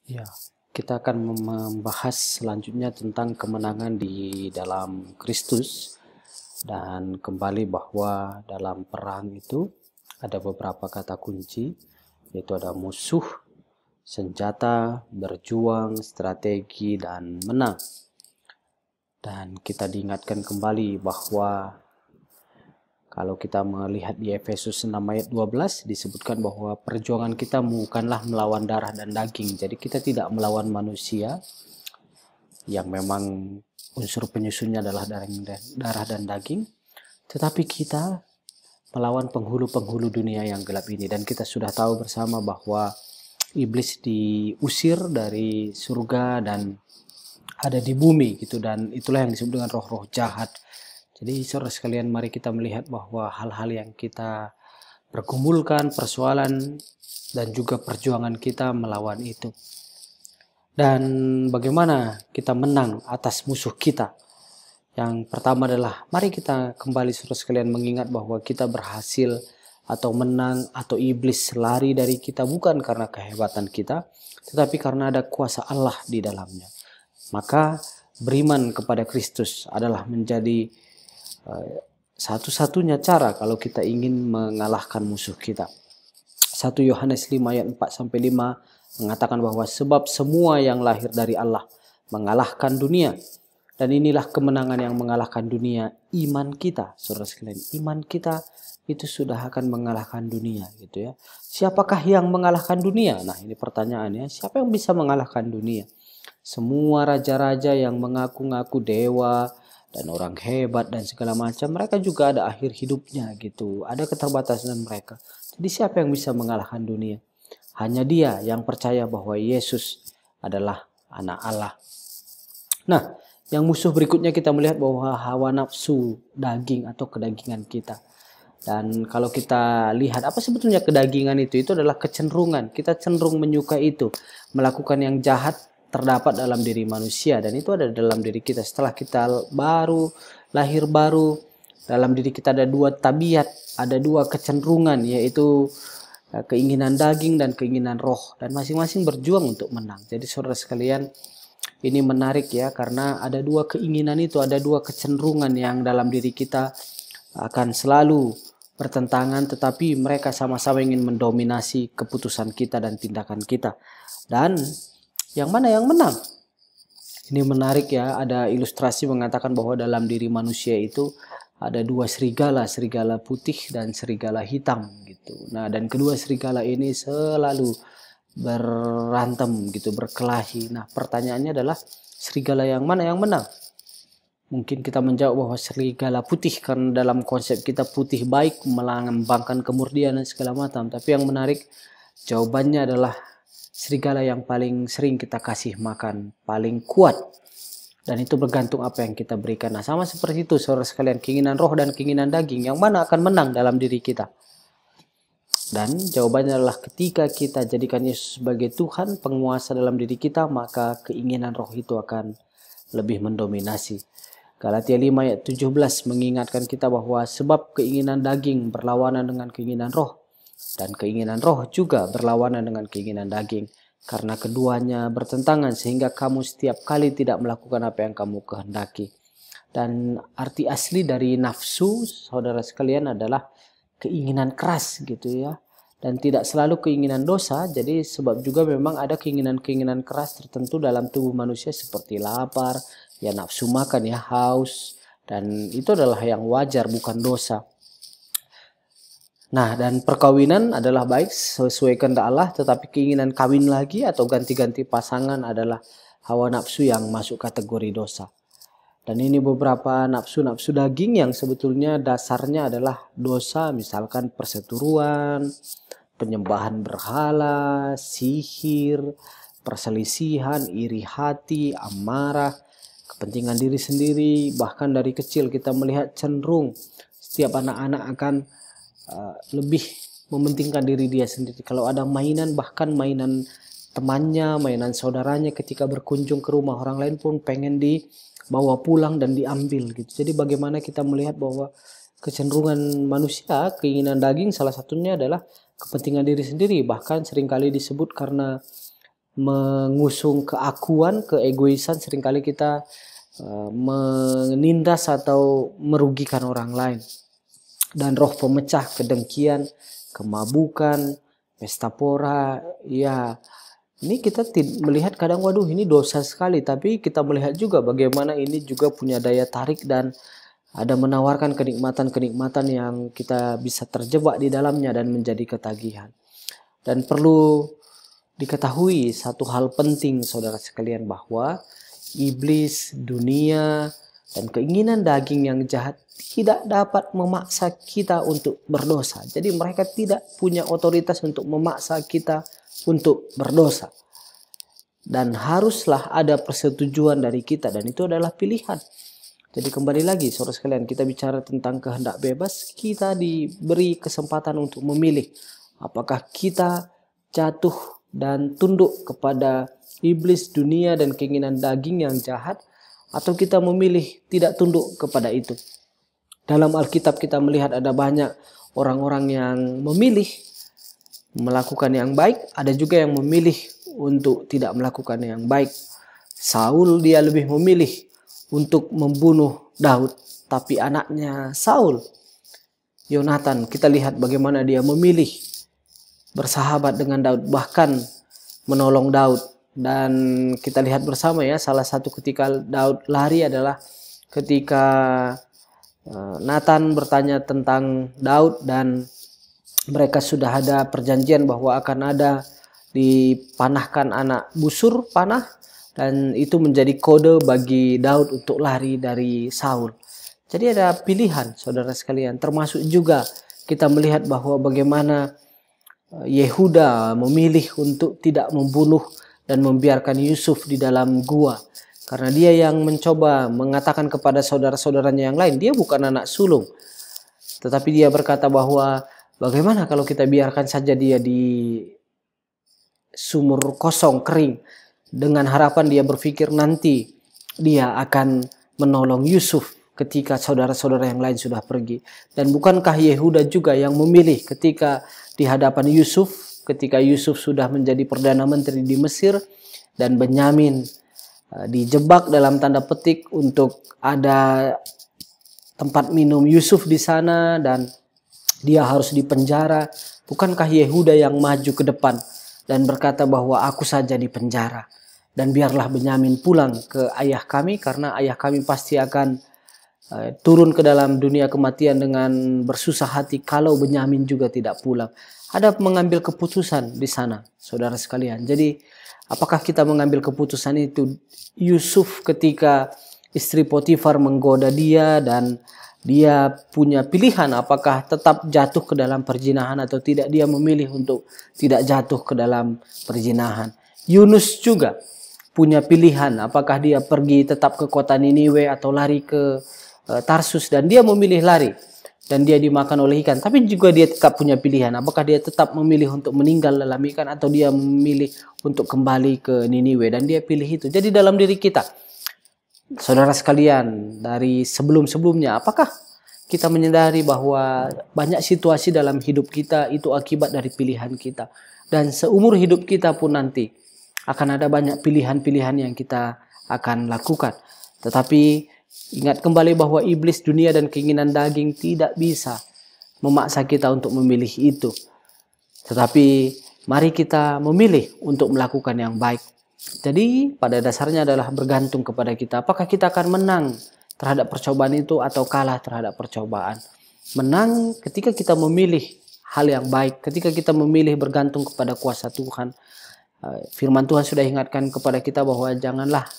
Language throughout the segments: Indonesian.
Ya, kita akan membahas selanjutnya tentang kemenangan di dalam Kristus dan kembali bahwa dalam perang itu ada beberapa kata kunci, yaitu ada musuh, senjata, berjuang, strategi, dan menang. Dan kita diingatkan kembali bahwa kalau kita melihat di Efesus 6 ayat 12 disebutkan bahwa perjuangan kita bukanlah melawan darah dan daging. Jadi kita tidak melawan manusia yang memang unsur penyusunnya adalah darah dan daging, tetapi kita melawan penghulu-penghulu dunia yang gelap ini. Dan kita sudah tahu bersama bahwa iblis diusir dari surga dan ada di bumi gitu, dan itulah yang disebut dengan roh-roh jahat. Jadi saudara sekalian, mari kita melihat bahwa hal-hal yang kita pergumulkan, persoalan dan juga perjuangan kita melawan itu. Dan bagaimana kita menang atas musuh kita? Yang pertama adalah mari kita kembali saudara sekalian mengingat bahwa kita berhasil atau menang atau iblis lari dari kita bukan karena kehebatan kita, tetapi karena ada kuasa Allah di dalamnya. Maka beriman kepada Kristus adalah menjadi satu-satunya cara kalau kita ingin mengalahkan musuh kita. 1 Yohanes 5 ayat 4-5 mengatakan bahwa sebab semua yang lahir dari Allah mengalahkan dunia. Dan inilah kemenangan yang mengalahkan dunia, iman kita. Saudara sekalian, iman kita itu sudah akan mengalahkan dunia gitu ya. Siapakah yang mengalahkan dunia? Nah, ini pertanyaannya, siapa yang bisa mengalahkan dunia? Semua raja-raja yang mengaku-ngaku dewa dan orang hebat dan segala macam, mereka juga ada akhir hidupnya gitu. Ada keterbatasan mereka. Jadi siapa yang bisa mengalahkan dunia? Hanya Dia yang percaya bahwa Yesus adalah anak Allah. Nah, yang musuh berikutnya kita melihat bahwa hawa nafsu daging atau kedagingan kita. Dan kalau kita lihat apa sebetulnya kedagingan itu adalah kecenderungan. Kita cenderung menyukai itu. Melakukan yang jahat terdapat dalam diri manusia dan itu ada dalam diri kita. Setelah kita lahir baru, dalam diri kita ada dua tabiat, ada dua kecenderungan, yaitu keinginan daging dan keinginan roh, dan masing-masing berjuang untuk menang. Jadi saudara sekalian, ini menarik ya, karena ada dua keinginan itu, ada dua kecenderungan yang dalam diri kita akan selalu bertentangan, tetapi mereka sama-sama ingin mendominasi keputusan kita dan tindakan kita. Dan yang mana yang menang? Ini menarik ya, ada ilustrasi mengatakan bahwa dalam diri manusia itu ada dua serigala, serigala putih dan serigala hitam gitu. Nah, dan kedua serigala ini selalu berantem gitu, berkelahi. Nah, pertanyaannya adalah serigala yang mana yang menang? Mungkin kita menjawab bahwa serigala putih karena dalam konsep kita putih baik, melambangkan kemurnian dan segala macam. Tapi yang menarik jawabannya adalah serigala yang paling sering kita kasih makan, paling kuat. Dan itu bergantung apa yang kita berikan. Nah, sama seperti itu saudara sekalian, keinginan roh dan keinginan daging, yang mana akan menang dalam diri kita? Dan jawabannya adalah ketika kita jadikan Yesus sebagai Tuhan, penguasa dalam diri kita, maka keinginan roh itu akan lebih mendominasi. Galatia 5 ayat 17 mengingatkan kita bahwa sebab keinginan daging berlawanan dengan keinginan roh, dan keinginan roh juga berlawanan dengan keinginan daging. Karena keduanya bertentangan sehingga kamu setiap kali tidak melakukan apa yang kamu kehendaki. Dan arti asli dari nafsu, saudara sekalian, adalah keinginan keras gitu ya. Dan tidak selalu keinginan dosa, jadi sebab juga memang ada keinginan-keinginan keras tertentu dalam tubuh manusia seperti lapar, ya nafsu makan, ya haus. Dan itu adalah yang wajar, bukan dosa. Nah, dan perkawinan adalah baik sesuai kehendak Allah, tetapi keinginan kawin lagi atau ganti-ganti pasangan adalah hawa nafsu yang masuk kategori dosa. Dan ini beberapa nafsu-nafsu daging yang sebetulnya dasarnya adalah dosa, misalkan perseteruan, penyembahan berhala, sihir, perselisihan, iri hati, amarah, kepentingan diri sendiri. Bahkan dari kecil kita melihat cenderung setiap anak-anak akan lebih mementingkan diri dia sendiri. Kalau ada mainan, bahkan mainan temannya, mainan saudaranya, ketika berkunjung ke rumah orang lain pun pengen dibawa pulang dan diambil gitu. Jadi bagaimana kita melihat bahwa kecenderungan manusia, keinginan daging salah satunya adalah kepentingan diri sendiri. Bahkan seringkali disebut karena mengusung keakuan, keegoisan, seringkali kita menindas atau merugikan orang lain. Dan roh pemecah, kedengkian, kemabukan, pesta pora, ya ini kita melihat kadang waduh ini dosa sekali, tapi kita melihat juga bagaimana ini juga punya daya tarik dan ada menawarkan kenikmatan-kenikmatan yang kita bisa terjebak di dalamnya dan menjadi ketagihan. Dan perlu diketahui satu hal penting saudara sekalian, bahwa iblis, dunia, dan keinginan daging yang jahat tidak dapat memaksa kita untuk berdosa. Jadi mereka tidak punya otoritas untuk memaksa kita untuk berdosa. Dan haruslah ada persetujuan dari kita, dan itu adalah pilihan. Jadi kembali lagi saudara sekalian, kita bicara tentang kehendak bebas, kita diberi kesempatan untuk memilih apakah kita jatuh dan tunduk kepada iblis, dunia, dan keinginan daging yang jahat, atau kita memilih tidak tunduk kepada itu. Dalam Alkitab kita melihat ada banyak orang-orang yang memilih melakukan yang baik, ada juga yang memilih untuk tidak melakukan yang baik. Saul dia lebih memilih untuk membunuh Daud, tapi anaknya Saul, Yonatan, kita lihat bagaimana dia memilih bersahabat dengan Daud, bahkan menolong Daud. Dan kita lihat bersama ya, salah satu ketika Daud lari adalah ketika Nathan bertanya tentang Daud, dan mereka sudah ada perjanjian bahwa akan ada dipanahkan anak busur panah, dan itu menjadi kode bagi Daud untuk lari dari Saul. Jadi ada pilihan saudara sekalian, termasuk juga kita melihat bahwa bagaimana Yehuda memilih untuk tidak membunuh dan membiarkan Yusuf di dalam gua. Karena dia yang mencoba mengatakan kepada saudara-saudaranya yang lain, dia bukan anak sulung. Tetapi dia berkata bahwa bagaimana kalau kita biarkan saja dia di sumur kosong, kering, dengan harapan dia berpikir nanti dia akan menolong Yusuf ketika saudara-saudara yang lain sudah pergi. Dan bukankah Yehuda juga yang memilih ketika di hadapan Yusuf, ketika Yusuf sudah menjadi Perdana Menteri di Mesir, dan Benyamin dijebak dalam tanda petik untuk ada tempat minum Yusuf di sana dan dia harus dipenjara. Bukankah Yehuda yang maju ke depan dan berkata bahwa aku saja di penjara, dan biarlah Benyamin pulang ke ayah kami, karena ayah kami pasti akan turun ke dalam dunia kematian dengan bersusah hati kalau Benyamin juga tidak pulang. Ada mengambil keputusan di sana, saudara sekalian. Jadi apakah kita mengambil keputusan itu? Yusuf ketika istri Potifar menggoda dia, dan dia punya pilihan apakah tetap jatuh ke dalam perzinahan atau tidak. Dia memilih untuk tidak jatuh ke dalam perzinahan. Yunus juga punya pilihan apakah dia pergi tetap ke kota Niniwe atau lari ke Tarsus, dan dia memilih lari dan dia dimakan oleh ikan. Tapi juga dia tetap punya pilihan apakah dia tetap memilih untuk meninggal dalam ikan atau dia memilih untuk kembali ke Niniwe, dan dia pilih itu. Jadi dalam diri kita, saudara sekalian, dari sebelum-sebelumnya, apakah kita menyadari bahwa banyak situasi dalam hidup kita itu akibat dari pilihan kita, dan seumur hidup kita pun nanti akan ada banyak pilihan-pilihan yang kita akan lakukan. Tetapi ingat kembali bahwa iblis, dunia, dan keinginan daging tidak bisa memaksa kita untuk memilih itu. Tetapi mari kita memilih untuk melakukan yang baik. Jadi pada dasarnya adalah bergantung kepada kita. Apakah kita akan menang terhadap percobaan itu atau kalah terhadap percobaan. Menang ketika kita memilih hal yang baik, ketika kita memilih bergantung kepada kuasa Tuhan. Firman Tuhan sudah ingatkan kepada kita bahwa janganlah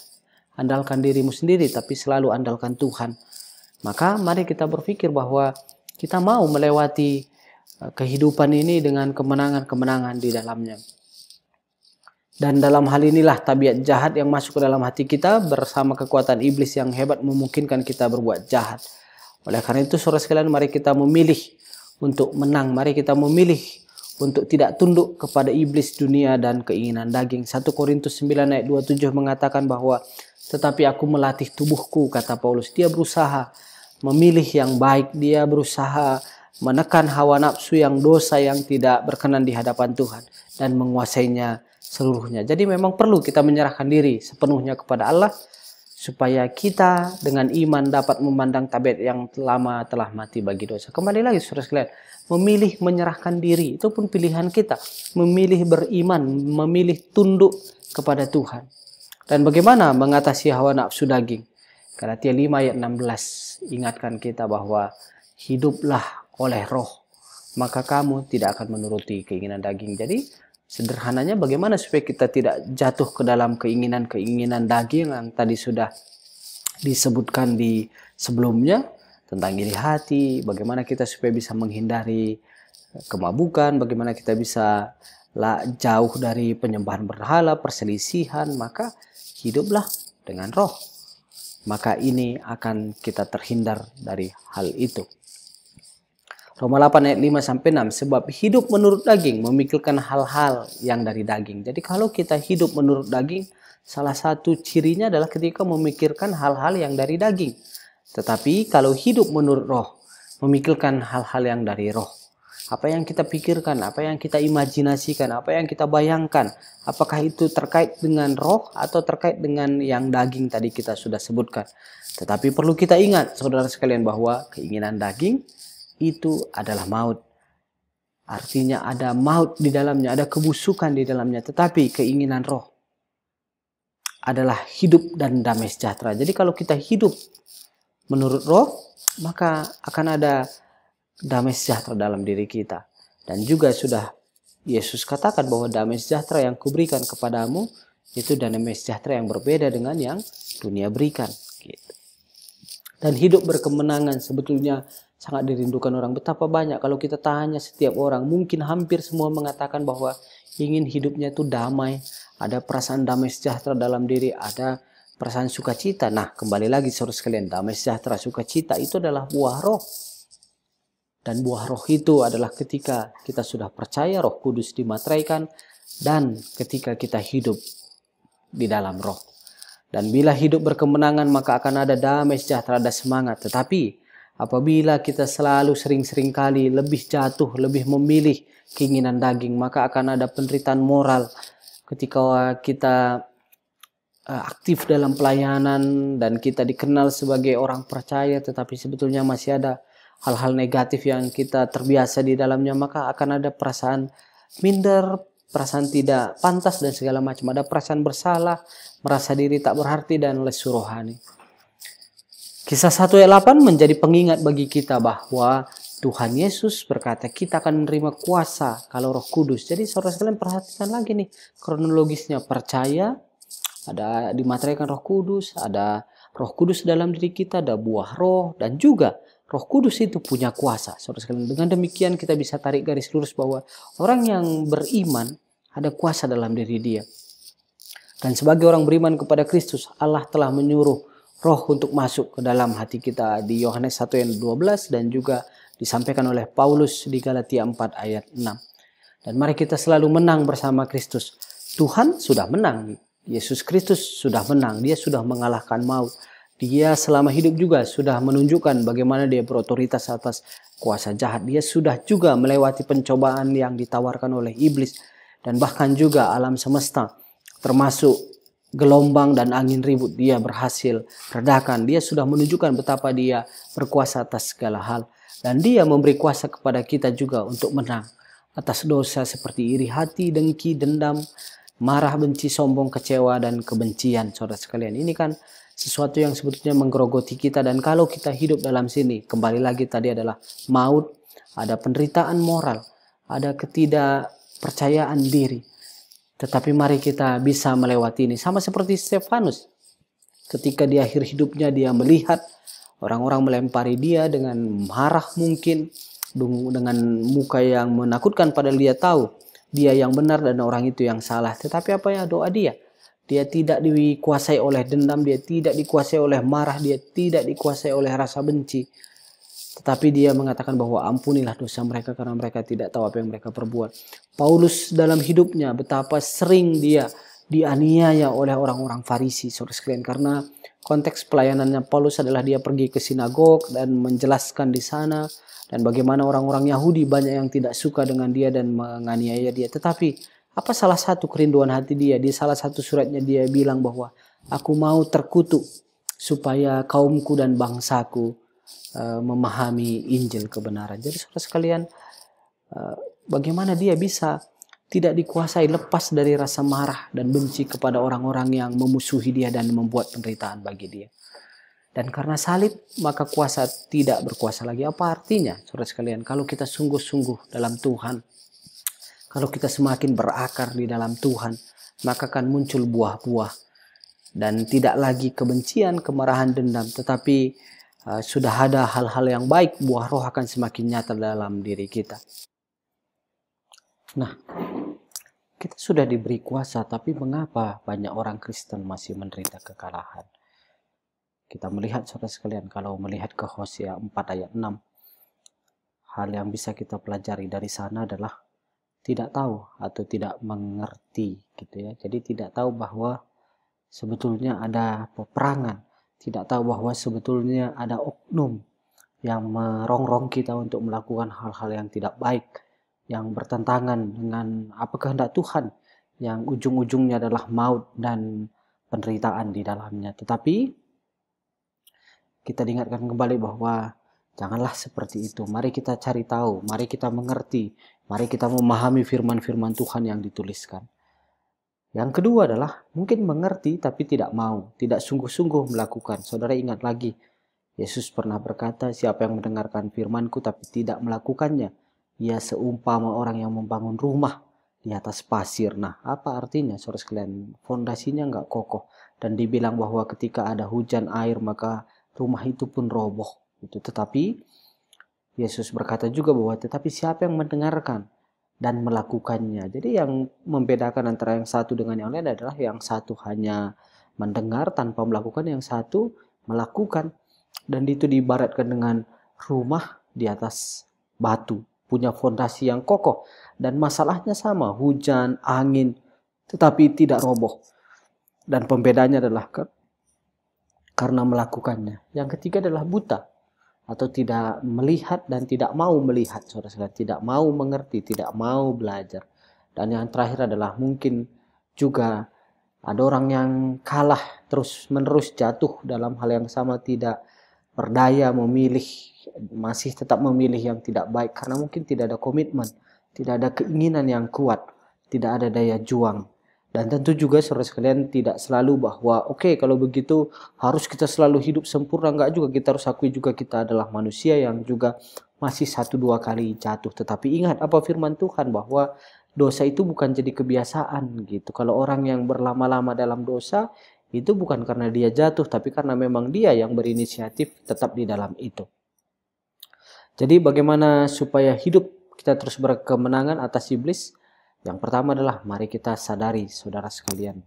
andalkan dirimu sendiri, tapi selalu andalkan Tuhan. Maka mari kita berpikir bahwa kita mau melewati kehidupan ini dengan kemenangan-kemenangan di dalamnya. Dan dalam hal inilah tabiat jahat yang masuk ke dalam hati kita bersama kekuatan iblis yang hebat memungkinkan kita berbuat jahat. Oleh karena itu saudara sekalian, mari kita memilih untuk menang. Mari kita memilih untuk tidak tunduk kepada iblis, dunia, dan keinginan daging. 1 Korintus 9 ayat 27 mengatakan bahwa tetapi aku melatih tubuhku, kata Paulus. Dia berusaha memilih yang baik. Dia berusaha menekan hawa nafsu yang dosa yang tidak berkenan di hadapan Tuhan dan menguasainya seluruhnya. Jadi memang perlu kita menyerahkan diri sepenuhnya kepada Allah, supaya kita dengan iman dapat memandang tabiat yang lama telah mati bagi dosa. Kembali lagi saudara sekalian, memilih menyerahkan diri itu pun pilihan kita. Memilih beriman, memilih tunduk kepada Tuhan. Dan bagaimana mengatasi hawa nafsu daging? Galatia 5 ayat 16 ingatkan kita bahwa hiduplah oleh roh, maka kamu tidak akan menuruti keinginan daging. Jadi sederhananya bagaimana supaya kita tidak jatuh ke dalam keinginan-keinginan daging yang tadi sudah disebutkan di sebelumnya tentang iri hati, bagaimana kita supaya bisa menghindari kemabukan, bagaimana kita bisa jauh dari penyembahan berhala, perselisihan, maka hiduplah dengan roh. Maka ini akan kita terhindar dari hal itu. Roma 8 ayat 5 sampai 6, sebab hidup menurut daging memikirkan hal-hal yang dari daging. Jadi kalau kita hidup menurut daging, salah satu cirinya adalah ketika memikirkan hal-hal yang dari daging. Tetapi kalau hidup menurut roh, memikirkan hal-hal yang dari roh. Apa yang kita pikirkan, apa yang kita imajinasikan, apa yang kita bayangkan, apakah itu terkait dengan roh atau terkait dengan yang daging tadi kita sudah sebutkan. Tetapi perlu kita ingat saudara sekalian bahwa keinginan daging itu adalah maut. Artinya ada maut di dalamnya, ada kebusukan di dalamnya. Tetapi keinginan roh adalah hidup dan damai sejahtera. Jadi kalau kita hidup menurut roh, maka akan ada damai sejahtera dalam diri kita. Dan juga sudah Yesus katakan bahwa damai sejahtera yang kuberikan kepadamu itu damai sejahtera yang berbeda dengan yang dunia berikan. Gitu. Dan hidup berkemenangan sebetulnya sangat dirindukan orang. Betapa banyak kalau kita tanya setiap orang, mungkin hampir semua mengatakan bahwa ingin hidupnya itu damai, ada perasaan damai sejahtera dalam diri, ada perasaan sukacita. Nah, kembali lagi saudara sekalian, damai sejahtera, sukacita itu adalah buah roh. Dan buah roh itu adalah ketika kita sudah percaya Roh Kudus dimateraikan dan ketika kita hidup di dalam roh. Dan bila hidup berkemenangan maka akan ada damai sejahtera, ada semangat. Tetapi apabila kita selalu sering-sering kali lebih jatuh, lebih memilih keinginan daging, maka akan ada penderitaan moral ketika kita aktif dalam pelayanan dan kita dikenal sebagai orang percaya, tetapi sebetulnya masih ada hal-hal negatif yang kita terbiasa di dalamnya, maka akan ada perasaan minder, perasaan tidak pantas dan segala macam. Ada perasaan bersalah, merasa diri tak berarti dan lesu rohani. Kisah 1 ayat 8 menjadi pengingat bagi kita bahwa Tuhan Yesus berkata kita akan menerima kuasa kalau Roh Kudus. Jadi saudara sekalian perhatikan lagi nih kronologisnya, percaya, ada dimateraikan Roh Kudus, ada Roh Kudus dalam diri kita, ada buah roh, dan juga Roh Kudus itu punya kuasa. Saudara sekalian, dengan demikian kita bisa tarik garis lurus bahwa orang yang beriman ada kuasa dalam diri dia. Dan sebagai orang beriman kepada Kristus, Allah telah menyuruh roh untuk masuk ke dalam hati kita di Yohanes 1 ayat 12 dan juga disampaikan oleh Paulus di Galatia 4 ayat 6. Dan mari kita selalu menang bersama Kristus. Tuhan sudah menang. Yesus Kristus sudah menang. Dia sudah mengalahkan maut. Dia selama hidup juga sudah menunjukkan bagaimana dia berotoritas atas kuasa jahat. Dia sudah juga melewati pencobaan yang ditawarkan oleh iblis. Dan bahkan juga alam semesta, termasuk gelombang dan angin ribut, dia berhasil redakan. Dia sudah menunjukkan betapa dia berkuasa atas segala hal. Dan dia memberi kuasa kepada kita juga untuk menang atas dosa seperti iri hati, dengki, dendam, marah, benci, sombong, kecewa, dan kebencian. Saudara sekalian, ini kan sesuatu yang sebetulnya menggerogoti kita. Dan kalau kita hidup dalam sini, kembali lagi tadi adalah maut, ada penderitaan moral, ada ketidakpercayaan diri. Tetapi mari kita bisa melewati ini. Sama seperti Stefanus. Ketika di akhir hidupnya dia melihat orang-orang melempari dia dengan marah mungkin, dengan muka yang menakutkan, padahal dia tahu dia yang benar dan orang itu yang salah. Tetapi apa ya doa dia? Dia tidak dikuasai oleh dendam, dia tidak dikuasai oleh marah, dia tidak dikuasai oleh rasa benci. Tetapi dia mengatakan bahwa ampunilah dosa mereka karena mereka tidak tahu apa yang mereka perbuat. Paulus dalam hidupnya betapa sering dia dianiaya oleh orang-orang Farisi, saudara sekalian. Karena konteks pelayanannya Paulus adalah dia pergi ke sinagog dan menjelaskan di sana. Dan bagaimana orang-orang Yahudi banyak yang tidak suka dengan dia dan menganiaya dia. Tetapi Apa salah satu kerinduan hati dia? Di salah satu suratnya dia bilang bahwa aku mau terkutuk supaya kaumku dan bangsaku memahami Injil kebenaran. Jadi saudara sekalian, bagaimana dia bisa tidak dikuasai, lepas dari rasa marah dan benci kepada orang-orang yang memusuhi dia dan membuat penderitaan bagi dia. Dan karena salib, maka kuasa tidak berkuasa lagi. Apa artinya, saudara sekalian? Kalau kita sungguh-sungguh dalam Tuhan, kalau kita semakin berakar di dalam Tuhan, maka akan muncul buah-buah. Dan tidak lagi kebencian, kemarahan, dendam, tetapi sudah ada hal-hal yang baik, buah roh akan semakin nyata dalam diri kita. Nah, kita sudah diberi kuasa, tapi mengapa banyak orang Kristen masih menderita kekalahan? Kita melihat saudara sekalian, kalau melihat ke Hosea 4 ayat 6, hal yang bisa kita pelajari dari sana adalah tidak tahu atau tidak mengerti gitu ya. Jadi tidak tahu bahwa sebetulnya ada peperangan, tidak tahu bahwa sebetulnya ada oknum yang merongrong kita untuk melakukan hal-hal yang tidak baik, yang bertentangan dengan apa kehendak Tuhan, yang ujung-ujungnya adalah maut dan penderitaan di dalamnya. Tetapi kita diingatkan kembali bahwa janganlah seperti itu. Mari kita cari tahu, mari kita mengerti, mari kita memahami firman-firman Tuhan yang dituliskan. Yang kedua adalah mungkin mengerti tapi tidak mau, tidak sungguh-sungguh melakukan. Saudara ingat lagi, Yesus pernah berkata, siapa yang mendengarkan firman-Ku tapi tidak melakukannya, ia seumpama orang yang membangun rumah di atas pasir. Nah, apa artinya saudara sekalian? Fondasinya nggak kokoh. Dan dibilang bahwa ketika ada hujan air maka rumah itu pun roboh. Tetapi Yesus berkata juga bahwa tetapi siapa yang mendengarkan dan melakukannya. Jadi yang membedakan antara yang satu dengan yang lain adalah yang satu hanya mendengar tanpa melakukan, yang satu melakukan. Dan itu diibaratkan dengan rumah di atas batu, punya fondasi yang kokoh. Dan masalahnya sama, hujan, angin, tetapi tidak roboh. Dan pembedanya adalah karena melakukannya. Yang ketiga adalah buta, atau tidak melihat dan tidak mau melihat, saudara-saudara, tidak mau mengerti, tidak mau belajar. Dan yang terakhir adalah mungkin juga ada orang yang kalah terus-menerus jatuh dalam hal yang sama, tidak berdaya memilih, masih tetap memilih yang tidak baik karena mungkin tidak ada komitmen, tidak ada keinginan yang kuat, tidak ada daya juang. Dan tentu juga saudara sekalian tidak selalu bahwa oke, kalau begitu harus kita selalu hidup sempurna. Enggak juga, kita harus akui juga kita adalah manusia yang juga masih 1-2 kali jatuh. Tetapi ingat apa firman Tuhan, bahwa dosa itu bukan jadi kebiasaan gitu. Kalau orang yang berlama-lama dalam dosa itu bukan karena dia jatuh, tapi karena memang dia yang berinisiatif tetap di dalam itu. Jadi bagaimana supaya hidup kita terus berkemenangan atas iblis? Yang pertama adalah mari kita sadari saudara sekalian,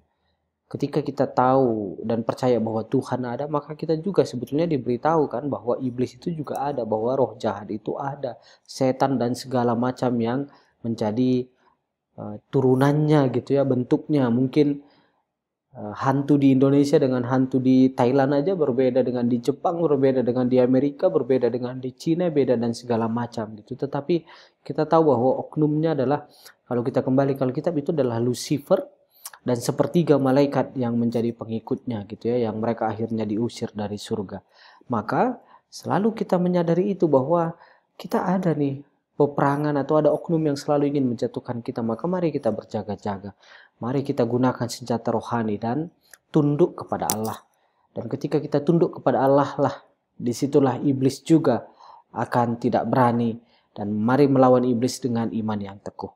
ketika kita tahu dan percaya bahwa Tuhan ada, maka kita juga sebetulnya diberitahu kan bahwa iblis itu juga ada, bahwa roh jahat itu ada, setan dan segala macam yang menjadi turunannya gitu ya, bentuknya. Mungkin hantu di Indonesia dengan hantu di Thailand aja berbeda, dengan di Jepang berbeda, dengan di Amerika berbeda, dengan di Cina beda, dan segala macam gitu. Tetapi kita tahu bahwa oknumnya adalah, kalau kita kembali ke Alkitab, itu adalah Lucifer dan sepertiga malaikat yang menjadi pengikutnya gitu ya, yang mereka akhirnya diusir dari surga. Maka selalu kita menyadari itu, bahwa kita ada nih peperangan atau ada oknum yang selalu ingin menjatuhkan kita. Maka mari kita berjaga-jaga. Mari kita gunakan senjata rohani dan tunduk kepada Allah. Dan ketika kita tunduk kepada Allah lah, disitulah iblis juga akan tidak berani. Dan mari melawan iblis dengan iman yang teguh.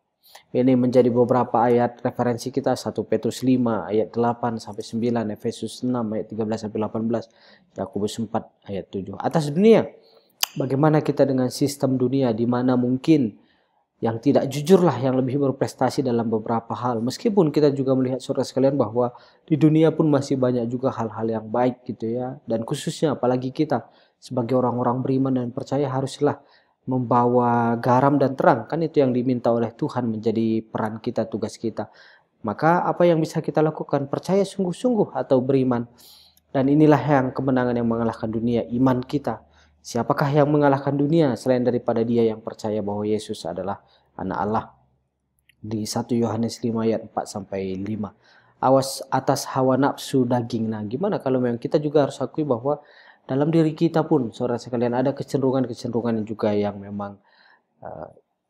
Ini menjadi beberapa ayat referensi kita, 1 Petrus 5 ayat 8-9, Efesus 6 ayat 13-18, Yakobus 4 ayat 7. Atas dunia, bagaimana kita dengan sistem dunia di mana mungkin yang tidak jujurlah yang lebih berprestasi dalam beberapa hal. Meskipun kita juga melihat saudara sekalian bahwa di dunia pun masih banyak juga hal-hal yang baik gitu ya. Dan khususnya apalagi kita sebagai orang-orang beriman dan percaya haruslah membawa garam dan terang. Kan itu yang diminta oleh Tuhan menjadi peran kita, tugas kita. Maka apa yang bisa kita lakukan? Percaya sungguh-sungguh atau beriman. Dan inilah yang kemenangan yang mengalahkan dunia, iman kita. Siapakah yang mengalahkan dunia selain daripada dia yang percaya bahwa Yesus adalah anak Allah? di 1 Yohanes 5 ayat 4 sampai 5. Awas atas hawa nafsu daging. Nah, gimana kalau memang kita juga harus akui bahwa dalam diri kita pun, saudara sekalian, ada kecenderungan-kecenderungan juga yang memang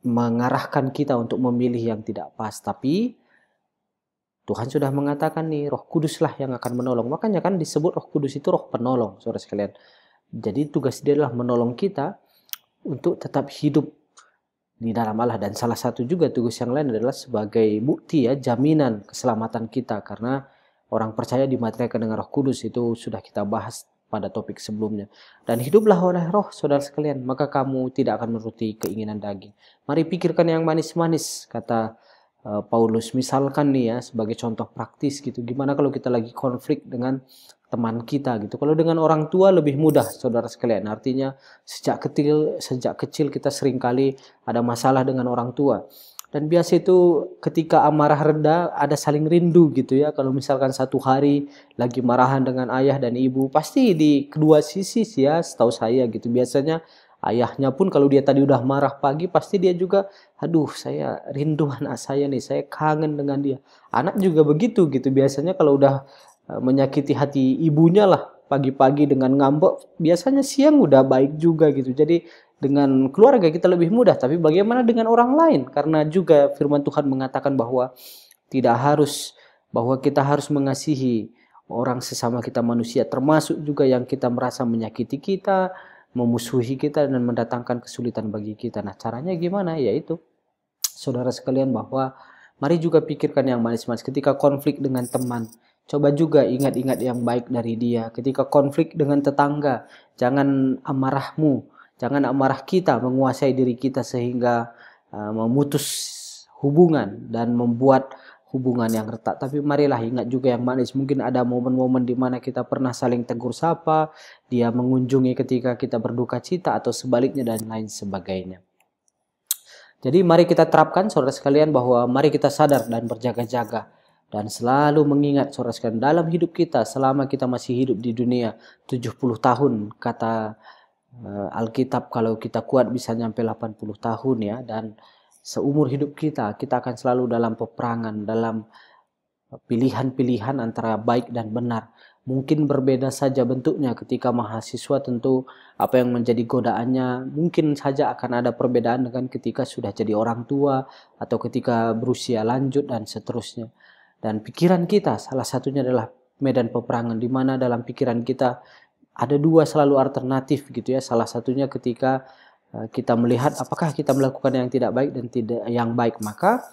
mengarahkan kita untuk memilih yang tidak pas. Tapi Tuhan sudah mengatakan nih, Roh Kudus lah yang akan menolong. Makanya kan disebut Roh Kudus itu roh penolong, saudara sekalian. Jadi tugas dia adalah menolong kita untuk tetap hidup di dalam Allah. Dan salah satu juga tugas yang lain adalah sebagai bukti ya, jaminan keselamatan kita. Karena orang percaya dimaterialkan dengan Roh Kudus, itu sudah kita bahas pada topik sebelumnya. Dan hiduplah oleh roh, saudara sekalian, maka kamu tidak akan menuruti keinginan daging. Mari pikirkan yang manis-manis, kata Paulus. Misalkan nih ya, sebagai contoh praktis gitu, gimana kalau kita lagi konflik dengan teman kita gitu. Kalau dengan orang tua lebih mudah, saudara sekalian. Artinya sejak kecil kita seringkali ada masalah dengan orang tua. Dan biasa itu ketika amarah reda ada saling rindu gitu ya. Kalau misalkan satu hari lagi marahan dengan ayah dan ibu, pasti di kedua sisi sih ya, setahu saya gitu. Biasanya ayahnya pun kalau dia tadi udah marah pagi, pasti dia juga, aduh saya rindu anak saya nih, saya kangen dengan dia. Anak juga begitu gitu. Biasanya kalau udah menyakiti hati ibunya lah pagi-pagi dengan ngambek, biasanya siang udah baik juga gitu. Jadi dengan keluarga kita lebih mudah, tapi bagaimana dengan orang lain? Karena juga firman Tuhan mengatakan bahwa tidak harus, bahwa kita harus mengasihi orang sesama kita manusia, termasuk juga yang kita merasa menyakiti kita, memusuhi kita, dan mendatangkan kesulitan bagi kita. Nah, caranya gimana? Yaitu, saudara sekalian, bahwa mari juga pikirkan yang manis-manis. Ketika konflik dengan teman, coba juga ingat-ingat yang baik dari dia. Ketika konflik dengan tetangga, jangan amarah kita menguasai diri kita sehingga memutus hubungan dan membuat hubungan yang retak. Tapi marilah ingat juga yang manis. Mungkin ada momen-momen di mana kita pernah saling tegur sapa, dia mengunjungi ketika kita berduka cita atau sebaliknya dan lain sebagainya. Jadi mari kita terapkan, saudara sekalian, bahwa mari kita sadar dan berjaga-jaga. Dan selalu mengingat, saudara sekalian, dalam hidup kita selama kita masih hidup di dunia 70 tahun, kata Alkitab, kalau kita kuat bisa nyampe 80 tahun ya. Dan seumur hidup kita akan selalu dalam peperangan, dalam pilihan-pilihan antara baik dan benar. Mungkin berbeda saja bentuknya. Ketika mahasiswa tentu apa yang menjadi godaannya mungkin saja akan ada perbedaan dengan ketika sudah jadi orang tua atau ketika berusia lanjut dan seterusnya. Dan pikiran kita salah satunya adalah medan peperangan, di mana dalam pikiran kita ada dua selalu alternatif gitu ya. Salah satunya ketika kita melihat apakah kita melakukan yang tidak baik dan tidak yang baik, maka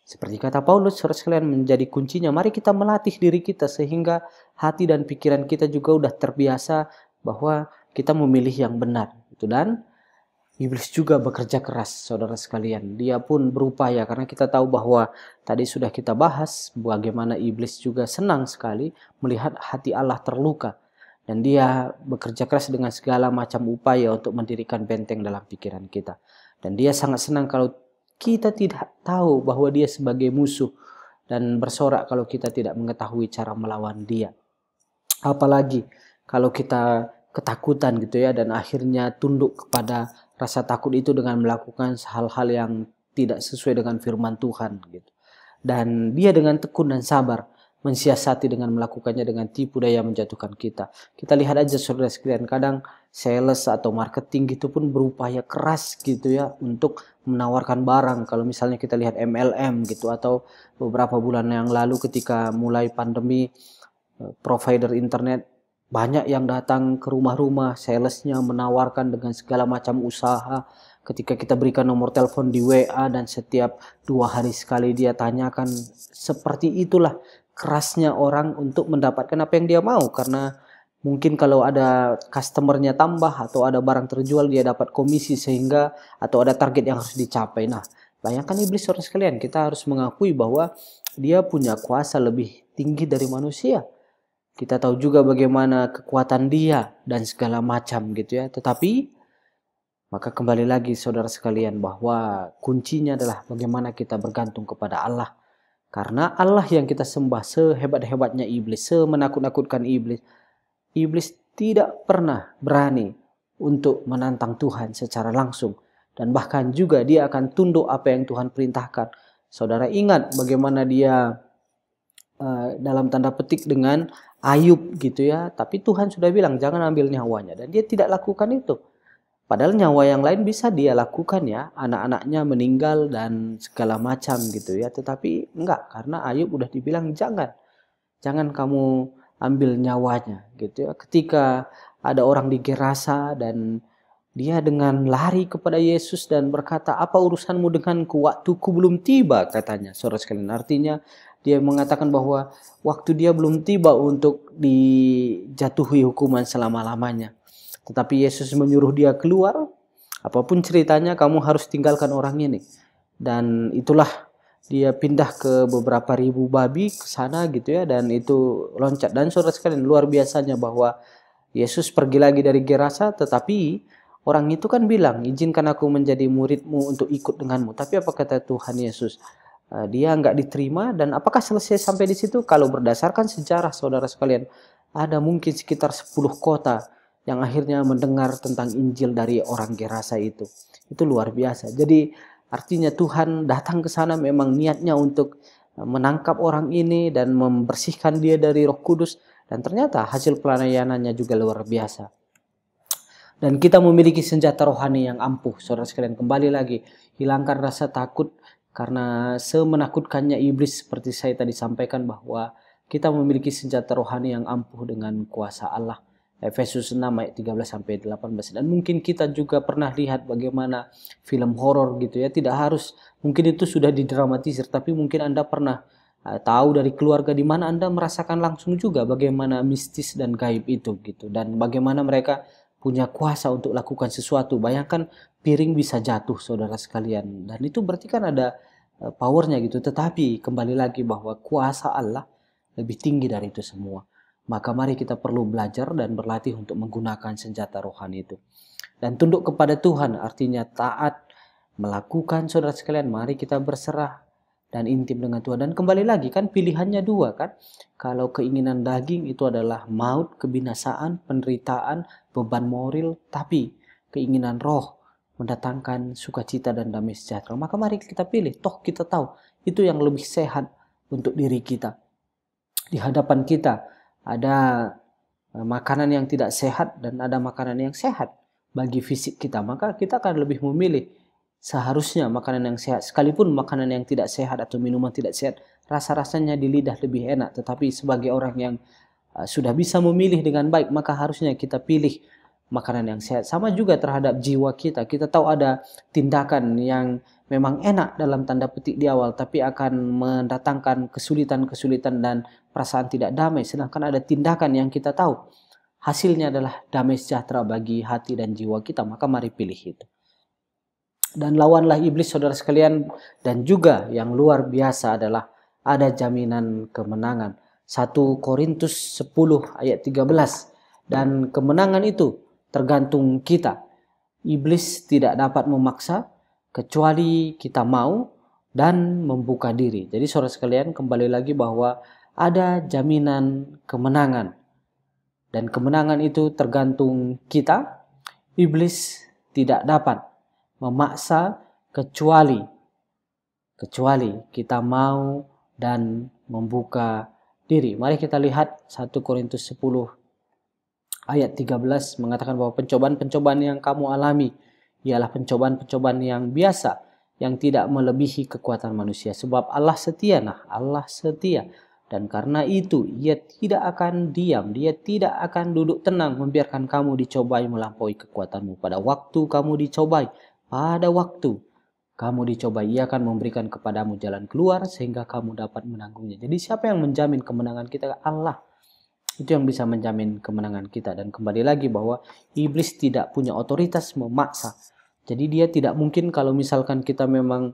seperti kata Paulus, saudara sekalian, menjadi kuncinya. Mari kita melatih diri kita sehingga hati dan pikiran kita juga udah terbiasa bahwa kita memilih yang benar. Dan iblis juga bekerja keras, saudara sekalian. Dia pun berupaya, karena kita tahu bahwa tadi sudah kita bahas bagaimana iblis juga senang sekali melihat hati Allah terluka. Dan dia bekerja keras dengan segala macam upaya untuk mendirikan benteng dalam pikiran kita. Dan dia sangat senang kalau kita tidak tahu bahwa dia sebagai musuh, dan bersorak kalau kita tidak mengetahui cara melawan dia. Apalagi kalau kita ketakutan gitu ya, dan akhirnya tunduk kepada rasa takut itu dengan melakukan hal-hal yang tidak sesuai dengan firman Tuhan gitu. Dan dia dengan tekun dan sabar mensiasati dengan melakukannya dengan tipu daya menjatuhkan kita. Kita lihat aja, saudara sekalian, kadang sales atau marketing gitu pun berupaya keras gitu ya untuk menawarkan barang. Kalau misalnya kita lihat MLM gitu, atau beberapa bulan yang lalu ketika mulai pandemi, provider internet banyak yang datang ke rumah-rumah, salesnya menawarkan dengan segala macam usaha. Ketika kita berikan nomor telepon di WA dan setiap 2 hari sekali dia tanyakan, seperti itulah kerasnya orang untuk mendapatkan apa yang dia mau. Karena mungkin kalau ada customernya tambah atau ada barang terjual, dia dapat komisi sehingga, atau ada target yang harus dicapai. Nah, bayangkan iblis, saudara sekalian, kita harus mengakui bahwa dia punya kuasa lebih tinggi dari manusia. Kita tahu juga bagaimana kekuatan dia dan segala macam gitu ya. Tetapi maka kembali lagi, saudara sekalian, bahwa kuncinya adalah bagaimana kita bergantung kepada Allah. Karena Allah yang kita sembah, sehebat-hebatnya iblis, semenakut-nakutkan iblis, iblis tidak pernah berani untuk menantang Tuhan secara langsung. Dan bahkan juga dia akan tunduk apa yang Tuhan perintahkan. Saudara ingat bagaimana dia dalam tanda petik dengan Ayub gitu ya. Tapi Tuhan sudah bilang jangan ambil nyawanya, dan dia tidak lakukan itu. Padahal nyawa yang lain bisa dia lakukan ya, anak-anaknya meninggal dan segala macam gitu ya. Tetapi enggak, karena Ayub udah dibilang jangan kamu ambil nyawanya gitu ya. Ketika ada orang di Gerasa dan dia dengan lari kepada Yesus dan berkata, apa urusanmu denganku, waktuku belum tiba, katanya. Saudara sekalian, artinya dia mengatakan bahwa waktu dia belum tiba untuk dijatuhi hukuman selama-lamanya. Tetapi Yesus menyuruh dia keluar, apapun ceritanya kamu harus tinggalkan orang ini. Dan itulah dia pindah ke beberapa ribu babi ke sana gitu ya, dan itu loncat. Dan saudara sekalian, luar biasanya bahwa Yesus pergi lagi dari Gerasa, tetapi orang itu kan bilang, izinkan aku menjadi muridmu untuk ikut denganmu. Tapi apa kata Tuhan Yesus? Dia enggak diterima. Dan apakah selesai sampai di situ? Kalau berdasarkan sejarah saudara sekalian, ada mungkin sekitar 10 kota yang akhirnya mendengar tentang Injil dari orang Gerasa itu. Itu luar biasa. Jadi artinya Tuhan datang ke sana memang niatnya untuk menangkap orang ini dan membersihkan dia dari Roh Kudus. Dan ternyata hasil pelayanannya juga luar biasa. Dan kita memiliki senjata rohani yang ampuh. Saudara sekalian, kembali lagi, hilangkan rasa takut, karena semenakutkannya iblis seperti saya tadi sampaikan bahwa kita memiliki senjata rohani yang ampuh dengan kuasa Allah. Efesus 6 ayat 13-18. Dan mungkin kita juga pernah lihat bagaimana film horor gitu ya. Tidak harus, mungkin itu sudah didramatisir, tapi mungkin Anda pernah tahu dari keluarga di mana Anda merasakan langsung juga bagaimana mistis dan gaib itu gitu. Dan bagaimana mereka punya kuasa untuk lakukan sesuatu. Bayangkan piring bisa jatuh saudara sekalian. Dan itu berarti kan ada powernya gitu. Tetapi kembali lagi bahwa kuasa Allah lebih tinggi dari itu semua. Maka mari kita perlu belajar dan berlatih untuk menggunakan senjata rohani itu. Dan tunduk kepada Tuhan artinya taat, melakukan saudara sekalian, mari kita berserah dan intim dengan Tuhan. Dan kembali lagi kan pilihannya dua kan. Kalau keinginan daging itu adalah maut, kebinasaan, penderitaan, beban moral. Tapi keinginan roh mendatangkan sukacita dan damai sejahtera. Maka mari kita pilih. Toh kita tahu itu yang lebih sehat untuk diri kita. Di hadapan kita ada makanan yang tidak sehat dan ada makanan yang sehat bagi fisik kita. Maka kita akan lebih memilih seharusnya makanan yang sehat. Sekalipun makanan yang tidak sehat atau minuman tidak sehat, rasa-rasanya di lidah lebih enak. Tetapi sebagai orang yang sudah bisa memilih dengan baik, maka harusnya kita pilih makanan yang sehat. Sama juga terhadap jiwa kita. Kita tahu ada tindakan yang memang enak dalam tanda petik di awal, tapi akan mendatangkan kesulitan-kesulitan dan perasaan tidak damai. Sedangkan ada tindakan yang kita tahu hasilnya adalah damai sejahtera bagi hati dan jiwa kita. Maka mari pilih itu. Dan lawanlah iblis saudara sekalian. Dan juga yang luar biasa adalah ada jaminan kemenangan. 1 Korintus 10 ayat 13. Dan kemenangan itu tergantung kita. Iblis tidak dapat memaksa kecuali kita mau dan membuka diri. Jadi saudara sekalian, kembali lagi bahwa ada jaminan kemenangan. Dan kemenangan itu tergantung kita. Iblis tidak dapat memaksa kecuali kita mau dan membuka diri. Mari kita lihat 1 Korintus 10 ayat 13 mengatakan bahwa pencobaan-pencobaan yang kamu alami ialah pencobaan-pencobaan yang biasa, yang tidak melebihi kekuatan manusia. Sebab Allah setia, Allah setia. Dan karena itu ia tidak akan diam, dia tidak akan duduk tenang membiarkan kamu dicobai melampaui kekuatanmu. Pada waktu kamu dicobai, ia akan memberikan kepadamu jalan keluar sehingga kamu dapat menanggungnya. Jadi siapa yang menjamin kemenangan kita? Allah. Itu yang bisa menjamin kemenangan kita. Dan kembali lagi bahwa iblis tidak punya otoritas memaksa. Jadi dia tidak mungkin kalau misalkan kita memang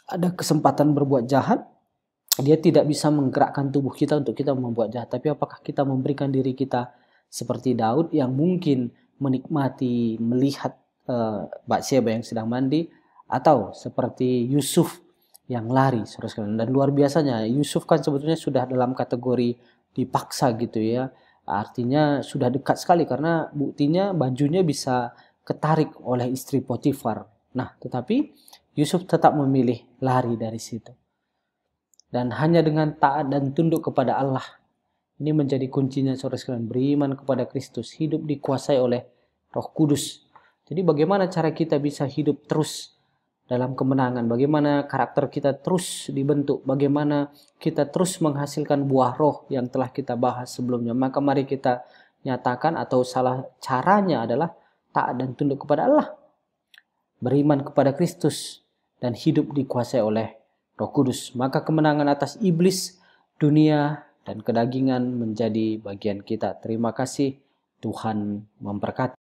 ada kesempatan berbuat jahat, dia tidak bisa menggerakkan tubuh kita untuk kita membuat jahat. Tapi apakah kita memberikan diri kita seperti Daud yang mungkin menikmati melihat Batsyeba yang sedang mandi, atau seperti Yusuf yang lari, saudara sekalian. Dan luar biasanya Yusuf kan sebetulnya sudah dalam kategori dipaksa gitu ya. Artinya sudah dekat sekali karena buktinya bajunya bisa ketarik oleh istri Potifar. Nah, tetapi Yusuf tetap memilih lari dari situ. Dan hanya dengan taat dan tunduk kepada Allah, ini menjadi kuncinya saudara sekalian, beriman kepada Kristus, hidup dikuasai oleh Roh Kudus. Jadi bagaimana cara kita bisa hidup terus dalam kemenangan, bagaimana karakter kita terus dibentuk, bagaimana kita terus menghasilkan buah roh yang telah kita bahas sebelumnya. Maka mari kita nyatakan, atau salah caranya adalah taat dan tunduk kepada Allah, beriman kepada Kristus, dan hidup dikuasai oleh Roh Kudus. Maka kemenangan atas iblis, dunia, dan kedagingan menjadi bagian kita. Terima kasih, Tuhan memberkati.